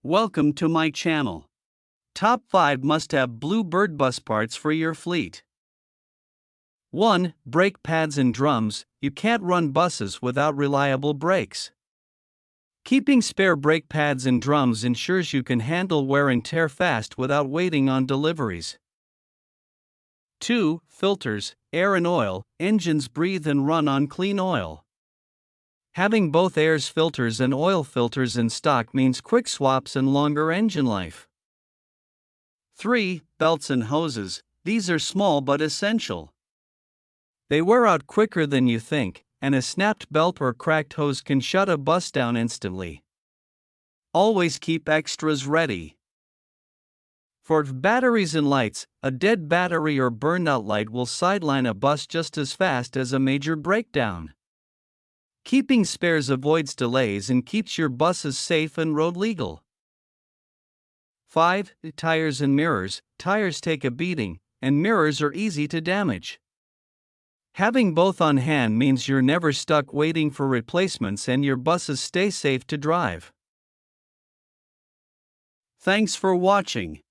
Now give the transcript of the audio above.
Welcome to my channel. Top 5 must-have Bluebird bus parts for your fleet. 1. Brake pads and drums. You can't run buses without reliable brakes. Keeping spare brake pads and drums ensures you can handle wear and tear fast without waiting on deliveries. 2. Filters, air and oil. Engines breathe and run on clean oil. Having both air filters and oil filters in stock means quick swaps and longer engine life. 3. Belts and hoses. These are small but essential. They wear out quicker than you think, and a snapped belt or cracked hose can shut a bus down instantly. Always keep extras ready. For batteries and lights, a dead battery or burned out light will sideline a bus just as fast as a major breakdown. Keeping spares avoids delays and keeps your buses safe and road legal. 5. Tires and mirrors. Tires take a beating, and mirrors are easy to damage. Having both on hand means you're never stuck waiting for replacements and your buses stay safe to drive. Thanks for watching.